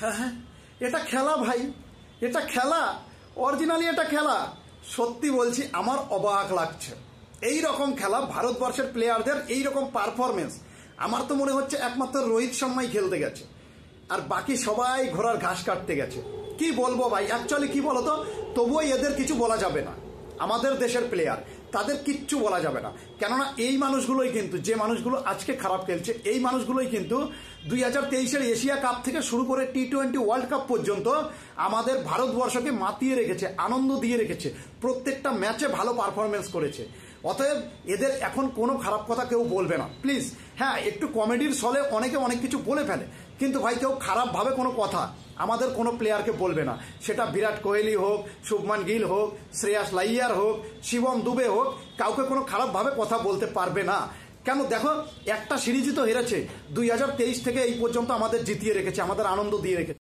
হ্যাঁ, এটা খেলা ভাই, এটা খেলা, অরিজিনালি এটা খেলা। সত্যি বলছি আমার অবাক লাগছে এই রকম খেলা, ভারতবর্ষের প্লেয়ারদের এই রকম পারফরমেন্স। আমার তো মনে হচ্ছে একমাত্র রোহিত শর্মাই খেলতে গেছে, আর বাকি সবাই ঘোড়ার ঘাস কাটতে গেছে। কি বলবো ভাই, অ্যাকচুয়ালি কি বলতো, তবুও এদের কিছু বলা যাবে না। আমাদের দেশের প্লেয়ার, তাদের কিচ্ছু বলা যাবে না, কেননা এই মানুষগুলোই কিন্তু, যে মানুষগুলো আজকে খারাপ খেলছে, এই মানুষগুলোই কিন্তু 2023-এর এশিয়া কাপ থেকে শুরু করে T20 ওয়ার্ল্ড কাপ পর্যন্ত আমাদের ভারতবর্ষকে মাতিয়ে রেখেছে, আনন্দ দিয়ে রেখেছে, প্রত্যেকটা ম্যাচে ভালো পারফরমেন্স করেছে। অতএব এদের এখন কোনো খারাপ কথা কেউ বলবে না প্লিজ। হ্যাঁ, একটু কমেডির ছলে অনেকে অনেক কিছু বলে ফেলে, কিন্তু ভাই কেউ খারাপভাবে কোনো কথা আমাদের কোনো প্লেয়ারকে বলবে না। সেটা বিরাট কোহলি হোক, শুভমান গিল হোক, শ্রেয়াস আইয়ার হোক, শিবম দুবে হোক, কাউকে কোনো খারাপভাবে কথা বলতে পারবে না। কেন দেখো, একটা সিরিজই তো হেরেছে, 2023 থেকে এই পর্যন্ত আমাদের জিতিয়ে রেখেছে, আমাদের আনন্দ দিয়ে রেখেছে।